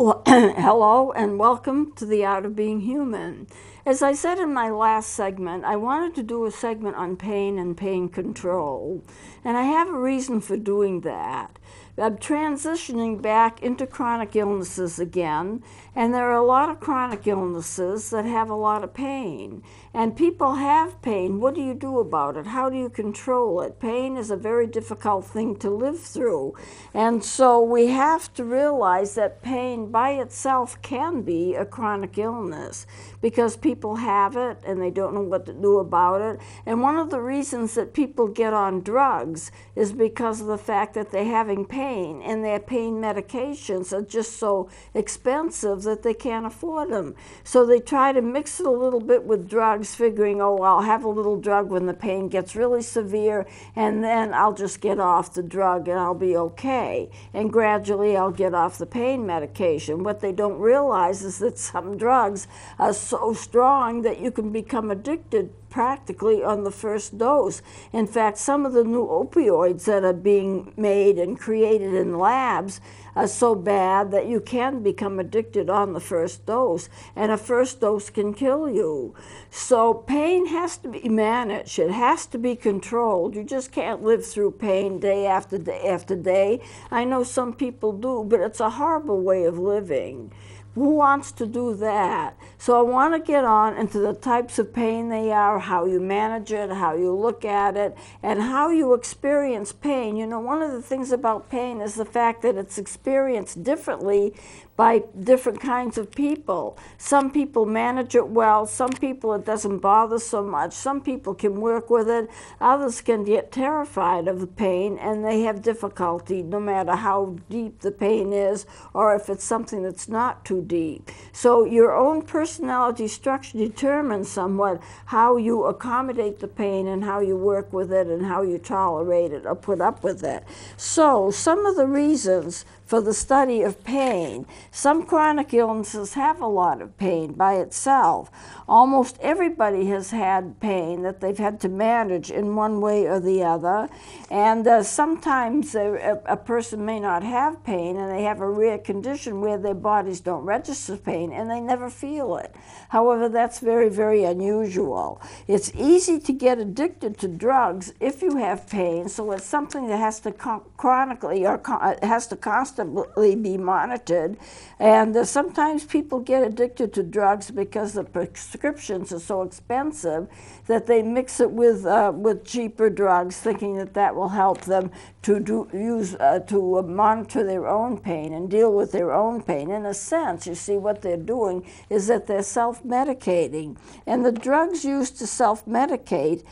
Hello and welcome to The Art of Being Human. As I said in my last segment, I wanted to do a segment on pain and pain control, and I have a reason for doing that. I'm transitioning back into chronic illnesses again, and there are a lot of chronic illnesses that have a lot of pain. And people have pain. What do you do about it? How do you control it? Pain is a very difficult thing to live through. And so we have to realize that pain by itself can be a chronic illness because people have it and they don't know what to do about it. And one of the reasons that people get on drugs is because of the fact that they're having pain, and their pain medications are just so expensive that they can't afford them. So they try to mix it a little bit with drugs, figuring, oh, I'll have a little drug when the pain gets really severe, and then I'll just get off the drug and I'll be okay. And gradually I'll get off the pain medication. What they don't realize is that some drugs are so strong that you can become addicted practically on the first dose. In fact, some of the new opioids that are being made and created in labs are so bad that you can become addicted on the first dose, and a first dose can kill you. So pain has to be managed. It has to be controlled. You just can't live through pain day after day after day. I know some people do, but it's a horrible way of living. Who wants to do that? So I want to get on into the types of pain they are, how you manage it, how you look at it, and how you experience pain. You know, one of the things about pain is the fact that it's experienced differently by different kinds of people. Some people manage it well, some people it doesn't bother so much, some people can work with it, others can get terrified of the pain and they have difficulty no matter how deep the pain is or if it's something that's not too deep. So your own personality structure determines somewhat how you accommodate the pain and how you work with it and how you tolerate it or put up with it. So some of the reasons for the study of pain. Some chronic illnesses have a lot of pain by itself. Almost everybody has had pain that they've had to manage in one way or the other. And sometimes a person may not have pain and they have a rare condition where their bodies don't register pain and they never feel it. However, that's very, very unusual. It's easy to get addicted to drugs if you have pain, so it's something that has to chronically or has to constantly be monitored. And sometimes people get addicted to drugs because the prescriptions are so expensive that they mix it with cheaper drugs, thinking that that will help them to monitor their own pain and deal with their own pain. In a sense, you see, what they're doing is that they're self-medicating. And the drugs used to self-medicate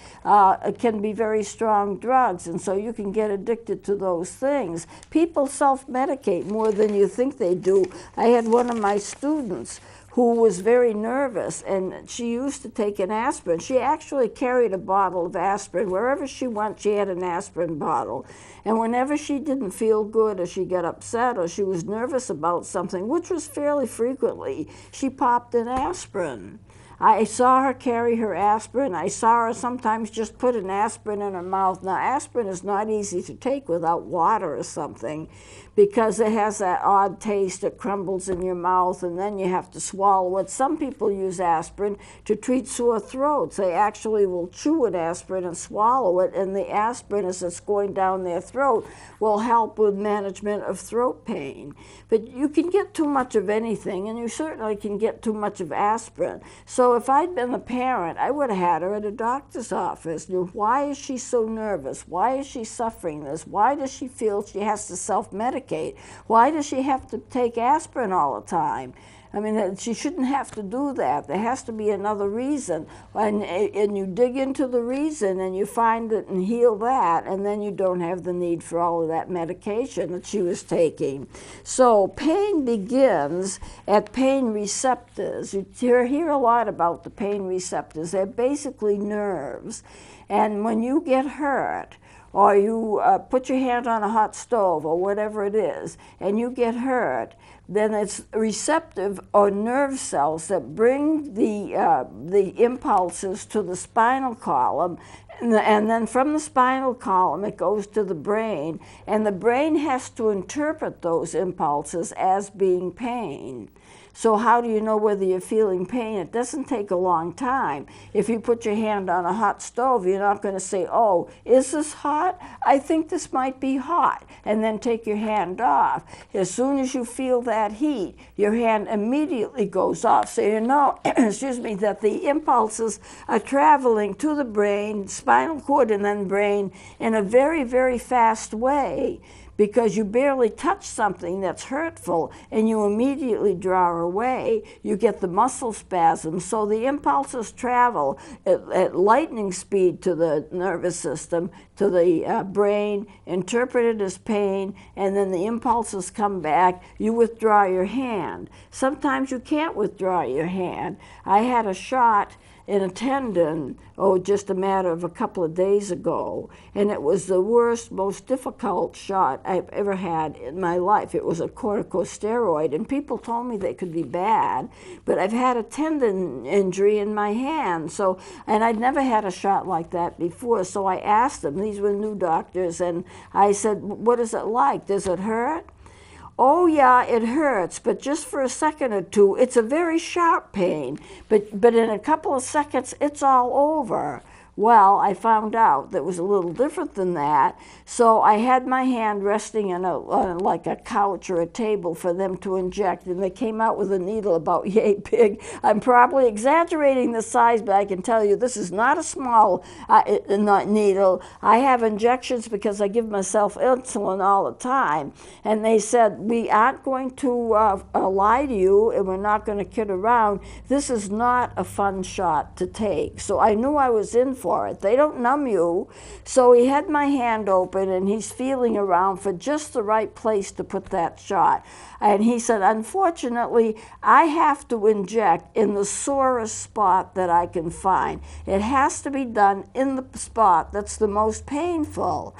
can be very strong drugs, and so you can get addicted to those things. People self-medicate more than you think they do. I had one of my students who was very nervous, and she used to take an aspirin. She actually carried a bottle of aspirin. Wherever she went, she had an aspirin bottle. And whenever she didn't feel good or she got upset or she was nervous about something, which was fairly frequently, she popped an aspirin. I saw her carry her aspirin. I saw her sometimes just put an aspirin in her mouth. Now, aspirin is not easy to take without water or something because it has that odd taste that crumbles in your mouth and then you have to swallow it. Some people use aspirin to treat sore throats. They actually will chew an aspirin and swallow it, and the aspirin, as it's going down their throat, will help with management of throat pain. But you can get too much of anything, and you certainly can get too much of aspirin. So if I'd been a parent, I would have had her at a doctor's office. You know, why is she so nervous? Why is she suffering this? Why does she feel she has to self-medicate? Why does she have to take aspirin all the time? I mean, she shouldn't have to do that. There has to be another reason. And you dig into the reason and you find it and heal that, and then you don't have the need for all of that medication that she was taking. So pain begins at pain receptors. You hear a lot about the pain receptors. They're basically nerves. And when you get hurt, or you put your hand on a hot stove or whatever it is, and you get hurt, then it's receptive or nerve cells that bring the impulses to the spinal column And then from the spinal column, it goes to the brain, and the brain has to interpret those impulses as being pain. So how do you know whether you're feeling pain? It doesn't take a long time. If you put your hand on a hot stove, you're not going to say, oh, is this hot? I think this might be hot, and then take your hand off. As soon as you feel that heat, your hand immediately goes off. So you know, excuse me, that the impulses are traveling to the brain, spinal cord, and then brain in a very, very fast way, because you barely touch something that's hurtful and you immediately draw away. You get the muscle spasms. So the impulses travel at lightning speed to the nervous system, to the brain, interpreted as pain, and then the impulses come back. You withdraw your hand. Sometimes you can't withdraw your hand. I had a shot in a tendon, just a matter of a couple of days ago, and it was the worst, most difficult shot I've ever had in my life. It was a corticosteroid, and people told me they could be bad, but I've had a tendon injury in my hand, and I'd never had a shot like that before, so I asked them, these were new doctors, and I said, what is it like? Does it hurt? Oh yeah, it hurts, but just for a second or two. It's a very sharp pain, but in a couple of seconds, it's all over. Well, I found out that it was a little different than that, so I had my hand resting on like a couch or a table for them to inject, and they came out with a needle about yay big. I'm probably exaggerating the size, but I can tell you this is not a small needle. I have injections because I give myself insulin all the time, and they said, we aren't going to lie to you, and we're not going to kid around. This is not a fun shot to take. So I knew I was in for it. They don't numb you. So he had my hand open and he's feeling around for just the right place to put that shot. And he said, unfortunately, I have to inject in the sorest spot that I can find. It has to be done in the spot that's the most painful.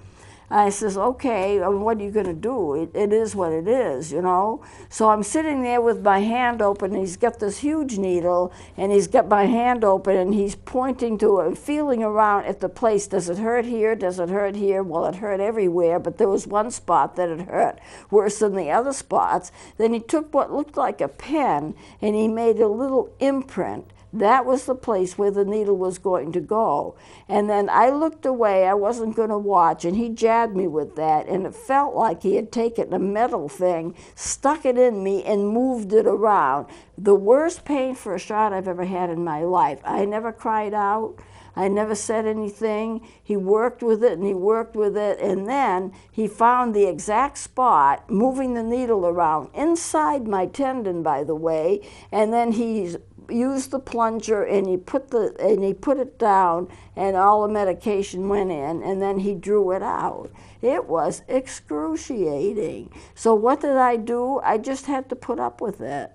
I says, okay, what are you going to do? It is what it is, you know? So I'm sitting there with my hand open, and he's got this huge needle, and he's got my hand open, and he's pointing to it, feeling around at the place. Does it hurt here? Does it hurt here? Well, it hurt everywhere, but there was one spot that it hurt worse than the other spots. Then he took what looked like a pen, and he made a little imprint. That was the place where the needle was going to go. And then I looked away, I wasn't going to watch, and he jabbed me with that, and it felt like he had taken a metal thing, stuck it in me, and moved it around. The worst pain for a shot I've ever had in my life. I never cried out. I never said anything. He worked with it, and he worked with it, and then he found the exact spot, moving the needle around, inside my tendon, by the way, and then he's used the plunger, and he put it down, and all the medication went in, and then he drew it out. It was excruciating. So what did I do? I just had to put up with it.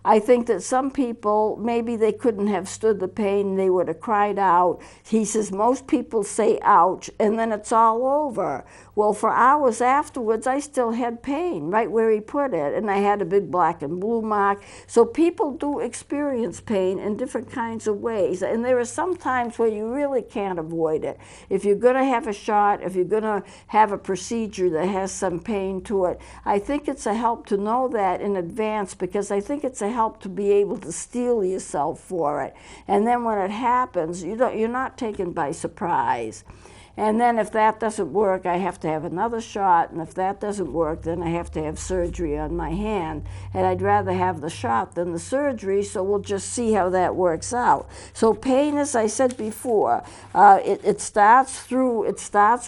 I think that some people, maybe they couldn't have stood the pain, they would have cried out. He says most people say ouch, and then it's all over. Well, for hours afterwards, I still had pain right where he put it, and I had a big black and blue mark. So people do experience pain in different kinds of ways, and there are some times where you really can't avoid it. If you're going to have a shot, if you're going to have a procedure that has some pain to it, I think it's a help to know that in advance, because I think it's a help to be able to steel yourself for it. And then when it happens, you're not taken by surprise. And then if that doesn't work, I have to have another shot, and if that doesn't work, then I have to have surgery on my hand. And I'd rather have the shot than the surgery, so we'll just see how that works out. So pain, as I said before, it starts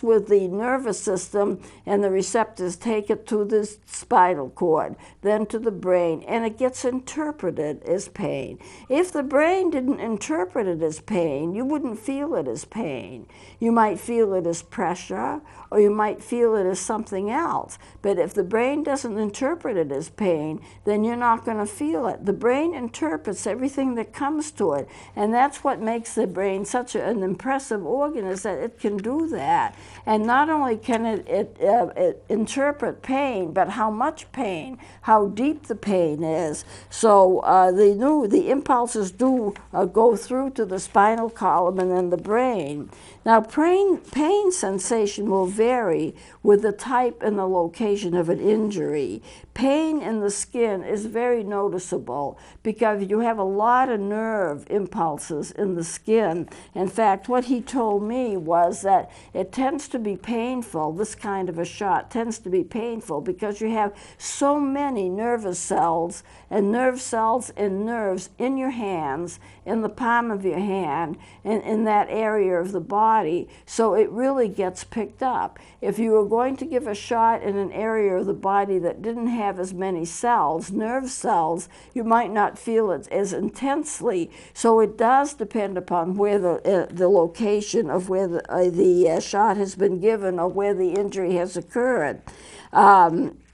with the nervous system, and the receptors take it to the spinal cord, then to the brain, and it gets interpreted as pain. If the brain didn't interpret it as pain, you wouldn't feel it as pain. You might feel feel it as pressure, or you might feel it as something else. But if the brain doesn't interpret it as pain, then you're not going to feel it. The brain interprets everything that comes to it, and that's what makes the brain such an impressive organ, is that it can do that. And not only can it interpret pain, but how much pain, how deep the pain is. So the impulses do go through to the spinal column and then the brain. Now, pain sensation will vary with the type and the location of an injury. Pain in the skin is very noticeable because you have a lot of nerve impulses in the skin. In fact, what he told me was that it tends to be painful, this kind of a shot tends to be painful because you have so many nervous cells and nerves in your hands, in the palm of your hand, and in that area of the body, so it really gets picked up. If you were going to give a shot in an area of the body that didn't have as many cells, nerve cells, you might not feel it as intensely. So it does depend upon where the location of where the shot has been given or where the injury has occurred.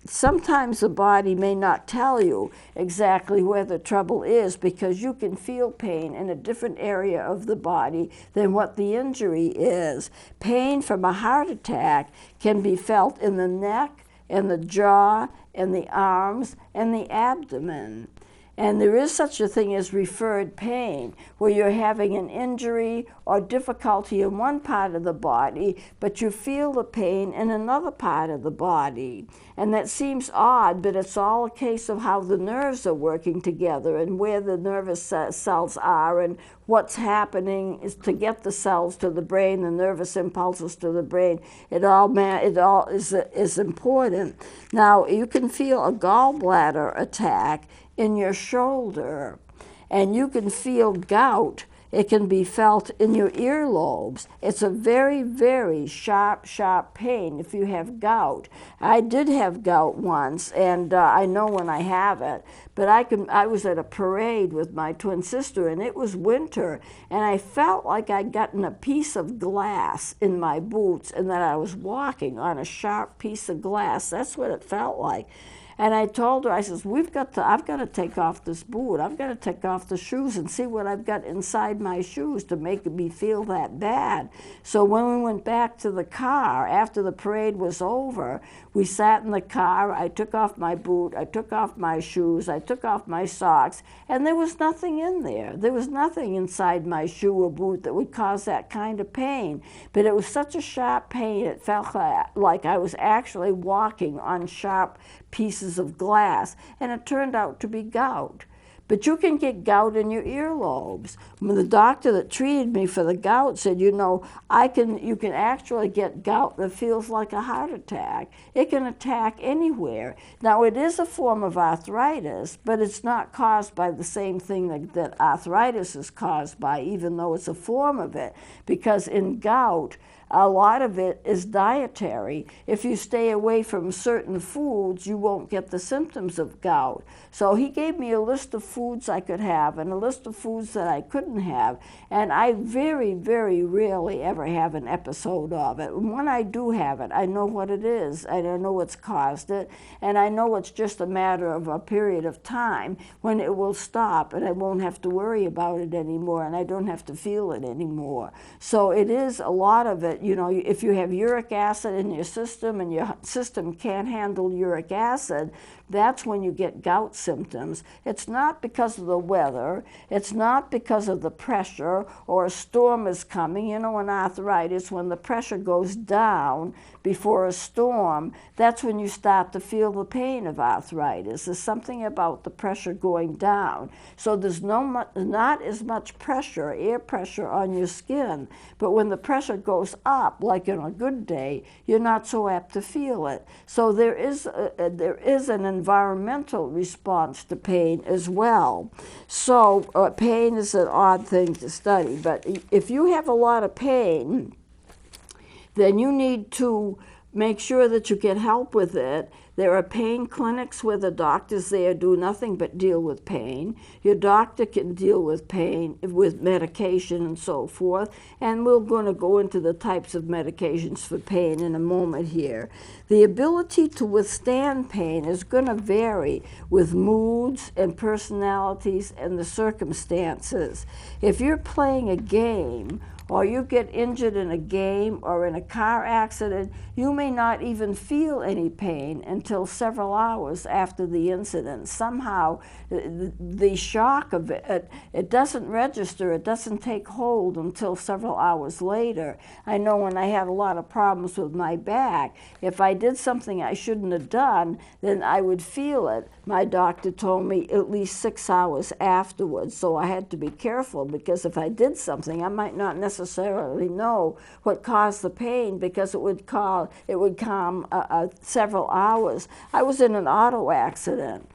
Sometimes the body may not tell you exactly where the trouble is because you can feel pain in a different area of the body than what the injury is. Pain from a heart attack can be felt in the neck, in the jaw, in the arms, and the abdomen. And there is such a thing as referred pain, where you're having an injury or difficulty in one part of the body, but you feel the pain in another part of the body. And that seems odd, but it's all a case of how the nerves are working together and where the nervous cells are and what's happening is to get the cells to the brain, the nervous impulses to the brain. It all is important. Now, you can feel a gallbladder attack in your shoulder, and you can feel gout. It can be felt in your earlobes. It's a very, very sharp pain if you have gout. I did have gout once, and I know when I have it, but I was at a parade with my twin sister, and it was winter, and I felt like I'd gotten a piece of glass in my boots and that I was walking on a sharp piece of glass. That's what it felt like. And I told her, I says, I've got to take off this boot. I've got to take off the shoes and see what I've got inside my shoes to make me feel that bad. So when we went back to the car, after the parade was over, we sat in the car. I took off my boot. I took off my shoes. I took off my socks. And there was nothing in there. There was nothing inside my shoe or boot that would cause that kind of pain. But it was such a sharp pain, it felt like I was actually walking on sharp pieces of glass, and it turned out to be gout. But you can get gout in your earlobes. When the doctor that treated me for the gout said, you can actually get gout that feels like a heart attack. It can attack anywhere. Now, it is a form of arthritis, but it's not caused by the same thing that arthritis is caused by, even though it's a form of it, because in gout, a lot of it is dietary. If you stay away from certain foods, you won't get the symptoms of gout. So he gave me a list of foods I could have and a list of foods that I couldn't have. And I very, very rarely ever have an episode of it. And when I do have it, I know what it is, and I know what's caused it, and I know it's just a matter of a period of time when it will stop and I won't have to worry about it anymore and I don't have to feel it anymore. So it is a lot of it. You know, if you have uric acid in your system and your system can't handle uric acid, that's when you get gout symptoms. It's not because of the weather. It's not because of the pressure or a storm is coming. You know, in arthritis, when the pressure goes down before a storm, that's when you start to feel the pain of arthritis. There's something about the pressure going down. So there's not as much pressure, air pressure on your skin. But when the pressure goes up, like on a good day, you're not so apt to feel it. So there is an environmental response to pain as well. So pain is an odd thing to study, but if you have a lot of pain, then you need to make sure that you get help with it. There are pain clinics where the doctors there do nothing but deal with pain. Your doctor can deal with pain with medication and so forth. And we're going to go into the types of medications for pain in a moment here. The ability to withstand pain is going to vary with moods and personalities and the circumstances. If you're playing a game, or you get injured in a game or in a car accident, you may not even feel any pain until several hours after the incident. Somehow, the shock of it doesn't register, it doesn't take hold until several hours later. I know when I had a lot of problems with my back, if I did something I shouldn't have done, then I would feel it. My doctor told me at least 6 hours afterwards, so I had to be careful, because if I did something, I might not necessarily know what caused the pain, because it would come several hours. I was in an auto accident,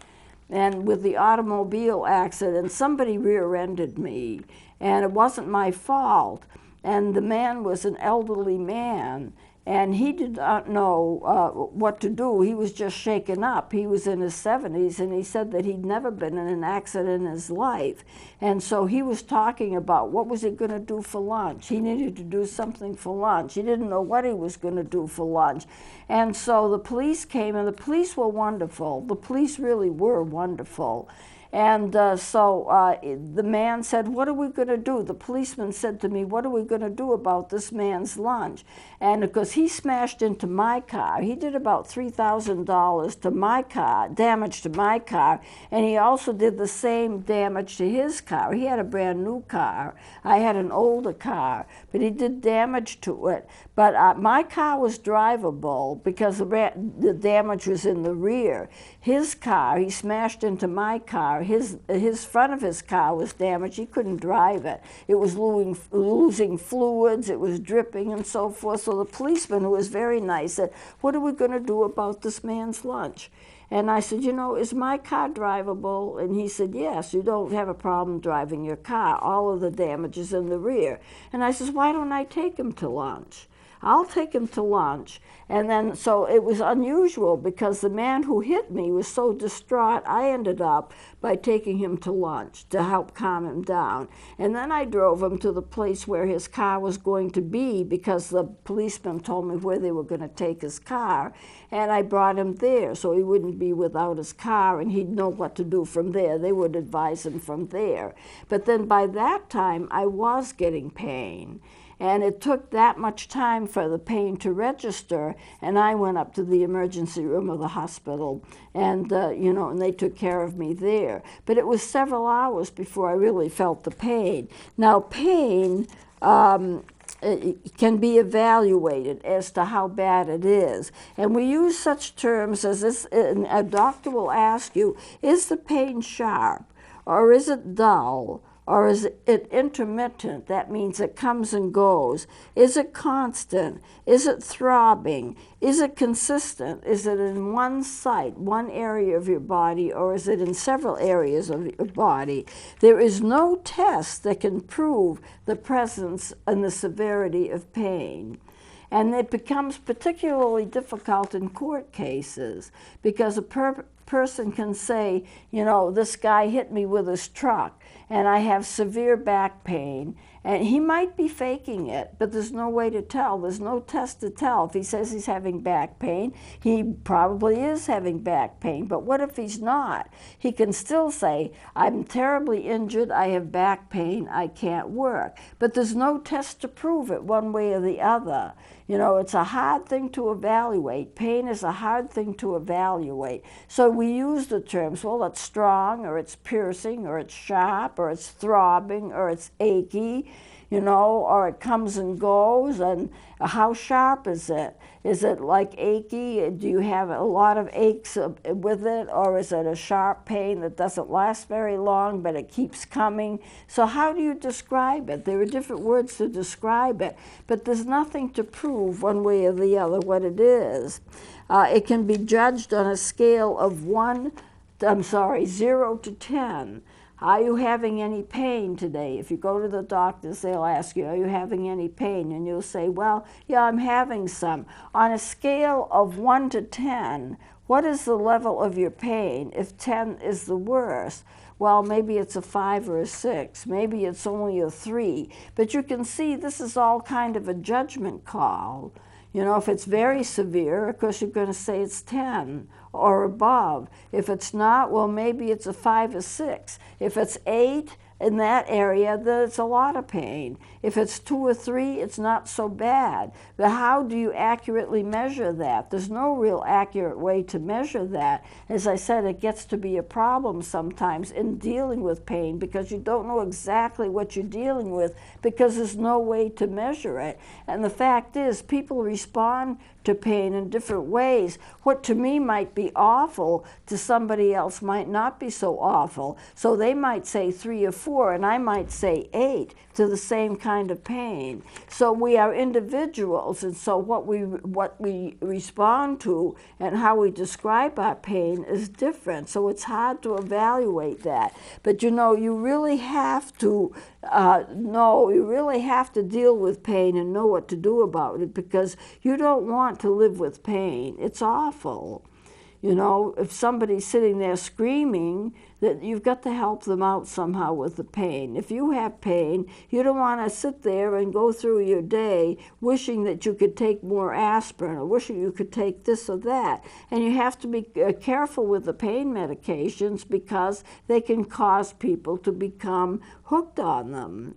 and with the automobile accident, somebody rear-ended me, and it wasn't my fault. And the man was an elderly man, and he did not know what to do. He was just shaken up. He was in his 70s, and he said that he'd never been in an accident in his life. And so he was talking about what was he going to do for lunch. He needed to do something for lunch. He didn't know what he was going to do for lunch. And so the police came, and the police were wonderful. The police really were wonderful. And so the man said, what are we going to do? The policeman said to me, what are we going to do about this man's lunch? And because he smashed into my car, he did about $3,000 to my car, damage to my car, and he also did the same damage to his car. He had a brand new car. I had an older car, but he did damage to it. But my car was drivable because the damage was in the rear. His car, he smashed into my car. His front of his car was damaged. He couldn't drive it. It was losing fluids. It was dripping and so forth. So the policeman, who was very nice, said, what are we going to do about this man's lunch? And I said, you know, is my car drivable? And he said, yes, you don't have a problem driving your car. All of the damage is in the rear. And I said, why don't I take him to lunch? I'll take him to lunch. And then, so it was unusual because the man who hit me was so distraught, I ended up by taking him to lunch to help calm him down. And then I drove him to the place where his car was going to be, because the policeman told me where they were going to take his car. And I brought him there so he wouldn't be without his car, and he'd know what to do from there. They would advise him from there. But then by that time, I was getting pain. And it took that much time for the pain to register, and I went up to the emergency room of the hospital, and you know, and they took care of me there. But it was several hours before I really felt the pain. Now, pain it can be evaluated as to how bad it is. And we use such terms as this, and a doctor will ask you, is the pain sharp, or is it dull? Or is it intermittent? That means it comes and goes. Is it constant? Is it throbbing? Is it consistent? Is it in one site, one area of your body, or is it in several areas of your body? There is no test that can prove the presence and the severity of pain. And it becomes particularly difficult in court cases, because a person can say, you know, this guy hit me with his truck and I have severe back pain, and he might be faking it, but there's no way to tell. There's no test to tell. If he says he's having back pain, he probably is having back pain. But what if he's not? He can still say, I'm terribly injured, I have back pain, I can't work. But there's no test to prove it one way or the other. You know, it's a hard thing to evaluate. Pain is a hard thing to evaluate. So we use the terms, well, it's strong, or it's piercing, or it's sharp, or it's throbbing, or it's achy, you know, or it comes and goes. And how sharp is it? Is it like achy? Do you have a lot of aches with it? Or is it a sharp pain that doesn't last very long, but it keeps coming? So how do you describe it? There are different words to describe it, but there's nothing to prove one way or the other what it is. It can be judged on a scale of 0 to 10. Are you having any pain today? If you go to the doctors, they'll ask you, are you having any pain? And you'll say, well, yeah, I'm having some. On a scale of 1 to 10, what is the level of your pain if 10 is the worst? Well, maybe it's a 5 or a 6. Maybe it's only a 3. But you can see this is all kind of a judgment call. You know, if it's very severe, of course, you're going to say it's 10 or above. If it's not, well, maybe it's a 5 or 6. If it's 8 in that area, then it's a lot of pain. If it's 2 or 3, it's not so bad. But how do you accurately measure that? There's no real accurate way to measure that. As I said, it gets to be a problem sometimes in dealing with pain because you don't know exactly what you're dealing with because there's no way to measure it. And the fact is, people respond to pain in different ways. What to me might be awful, to somebody else might not be so awful. So they might say 3 or 4, and I might say 8 to the same kind of pain. So we are individuals, and so what we respond to and how we describe our pain is different. So it's hard to evaluate that. But you know, you really have to you really have to deal with pain and know what to do about it, because you don't want to live with pain. It's awful. You know, if somebody's sitting there screaming, that you've got to help them out somehow with the pain. If you have pain, you don't want to sit there and go through your day wishing that you could take more aspirin or wishing you could take this or that. And you have to be careful with the pain medications because they can cause people to become hooked on them.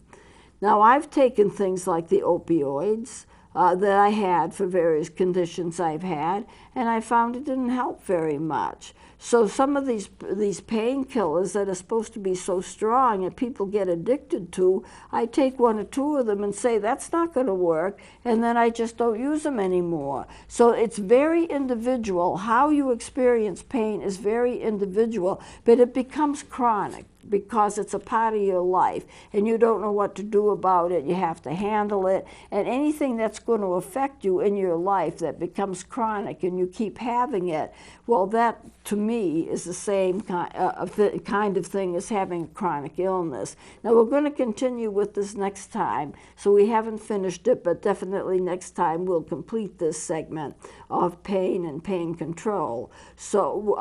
Now, I've taken things like the opioids that I had for various conditions I've had, and I found it didn't help very much. So some of these painkillers that are supposed to be so strong and people get addicted to, I take 1 or 2 of them and say, that's not going to work, and then I just don't use them anymore. So it's very individual. How you experience pain is very individual, but it becomes chronic because it's a part of your life and you don't know what to do about it. You have to handle it, and anything that's going to affect you in your life that becomes chronic and you keep having it, well, that to me is the same kind of thing as having a chronic illness. Now we're going to continue with this next time, so we haven't finished it, but definitely next time we'll complete this segment of pain and pain control. So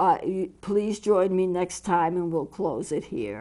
please join me next time and we'll close it here.